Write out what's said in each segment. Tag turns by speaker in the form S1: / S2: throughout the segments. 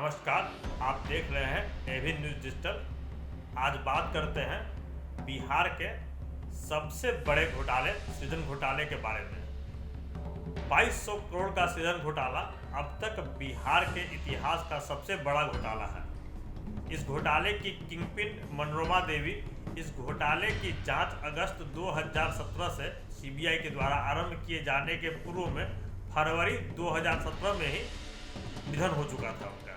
S1: नमस्कार, आप देख रहे हैं एवी न्यूज़ डिजिटल। आज बात करते हैं बिहार के सबसे बड़े घोटाले सृजन घोटाले के बारे में। 2200 करोड़ का सृजन घोटाला अब तक बिहार के इतिहास का सबसे बड़ा घोटाला है। इस घोटाले की किंगपिन मनोरमा देवी। इस घोटाले की जांच अगस्त 2017 से सीबीआई के द्वारा आरंभ किए जाने के पूर्व में फरवरी 2017 में ही निधन हो चुका था उनका।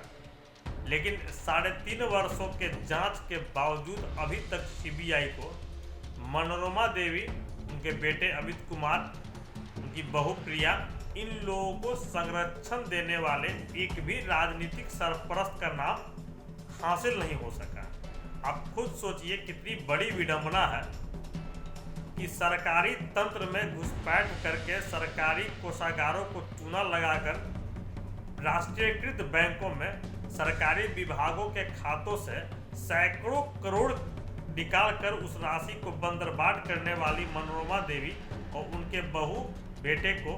S1: लेकिन 3.5 वर्षों के जांच के बावजूद अभी तक सीबीआई को मनोरमा देवी, उनके बेटे अमित कुमार, उनकी बहू प्रिया, इन लोगों को संरक्षण देने वाले एक भी राजनीतिक सरपरस्त का नाम हासिल नहीं हो सका। आप खुद सोचिए कितनी बड़ी विडंबना है कि सरकारी तंत्र में घुसपैठ करके सरकारी कोषागारों को चूना लगाकर राष्ट्रीयकृत बैंकों में सरकारी विभागों के खातों से सैकड़ों करोड़ निकालकर उस राशि को बंदरबाट करने वाली मनोरमा देवी और उनके बहू बेटे को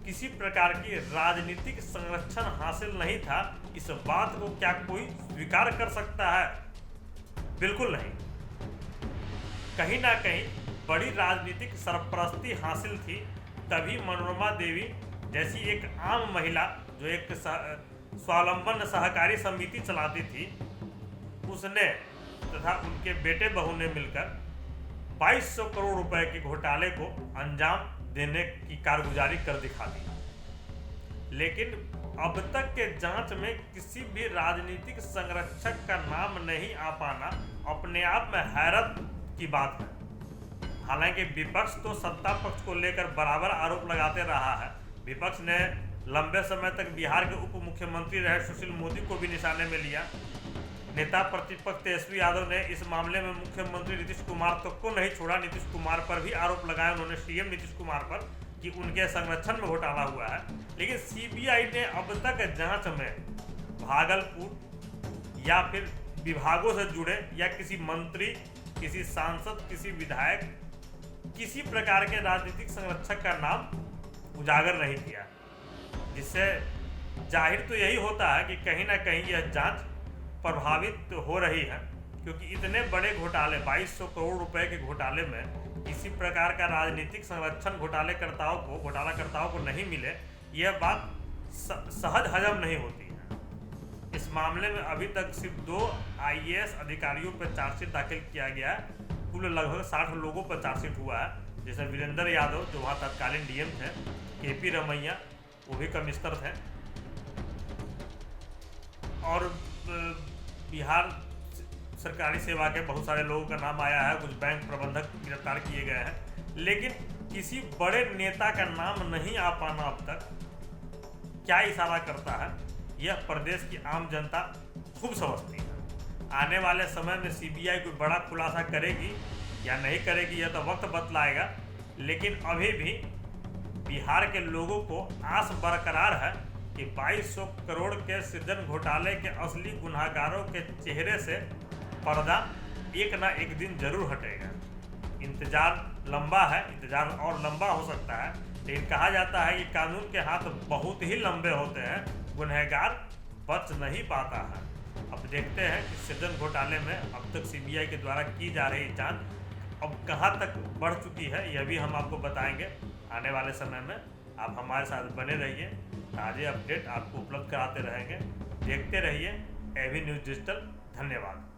S1: किसी प्रकार की राजनीतिक संरक्षण हासिल नहीं था। इस बात को क्या कोई स्वीकार कर सकता है? बिल्कुल नहीं। कहीं ना कहीं बड़ी राजनीतिक सरपरस्ती हासिल थी, तभी मनोरमा देवी जैसी एक आम महिला जो एक स्वावलंबन सहकारी समिति चलाती थी, उसने तथा उनके बेटे बहू ने मिलकर 2200 करोड़ रुपए के घोटाले को अंजाम देने की कारगुजारी कर दिखा दी। लेकिन अब तक के जांच में किसी भी राजनीतिक संरक्षक का नाम नहीं आ पाना अपने आप में हैरत की बात है। हालांकि विपक्ष तो सत्ता पक्ष को लेकर बराबर आरोप लगाते रहा है। विपक्ष ने लंबे समय तक बिहार के उप मुख्यमंत्री रहे सुशील मोदी को भी निशाने में लिया। नेता प्रतिपक्ष तेजस्वी यादव ने इस मामले में मुख्यमंत्री नीतीश कुमार तक को नहीं छोड़ा। नीतीश कुमार पर भी आरोप लगाए उन्होंने, सीएम नीतीश कुमार पर, कि उनके संरक्षण में घोटाला हुआ है। लेकिन सीबीआई ने अब तक जांच में भागलपुर या फिर विभागों से जुड़े या किसी मंत्री, किसी सांसद, किसी विधायक, किसी प्रकार के राजनीतिक संरक्षक का नाम उजागर नहीं किया, जिससे जाहिर तो यही होता है कि कहीं ना कहीं यह जांच प्रभावित हो रही है, क्योंकि इतने बड़े घोटाले 2200 करोड़ रुपए के घोटाले में किसी प्रकार का राजनीतिक संरक्षण घोटालाकर्ताओं को नहीं मिले, यह बात सहज हजम नहीं होती है। इस मामले में अभी तक सिर्फ 2 आईएएस अधिकारियों पर चार्जशीट दाखिल किया गया है। कुल लगभग 60 लोगों पर चार्जशीट हुआ है, जैसे वीरेंद्र यादव जो वहाँ तत्कालीन डीएम थे, केपी रमैया वो भी कमिश्नर थे, और बिहार सरकारी सेवा के बहुत सारे लोगों का नाम आया है। कुछ बैंक प्रबंधक गिरफ्तार किए गए हैं, लेकिन किसी बड़े नेता का नाम नहीं आ पाना अब तक क्या इशारा करता है, यह प्रदेश की आम जनता खूब समझती है। आने वाले समय में सीबीआई कोई बड़ा खुलासा करेगी या नहीं करेगी, यह तो वक्त बतलाएगा। लेकिन अभी भी बिहार के लोगों को आस बरकरार है कि 2200 करोड़ के सृजन घोटाले के असली गुनहगारों के चेहरे से पर्दा एक ना एक दिन जरूर हटेगा। इंतजार लंबा है, इंतजार और लंबा हो सकता है, लेकिन कहा जाता है कि कानून के हाथ बहुत ही लंबे होते हैं, गुनहगार बच नहीं पाता है। अब देखते हैं कि सृजन घोटाले में अब तक सीबीआई के द्वारा की जा रही जांच अब कहां तक बढ़ चुकी है, यह भी हम आपको बताएंगे आने वाले समय में। आप हमारे साथ बने रहिए, ताज़े अपडेट आपको उपलब्ध कराते रहेंगे। देखते रहिए एवी न्यूज़ डिजिटल। धन्यवाद।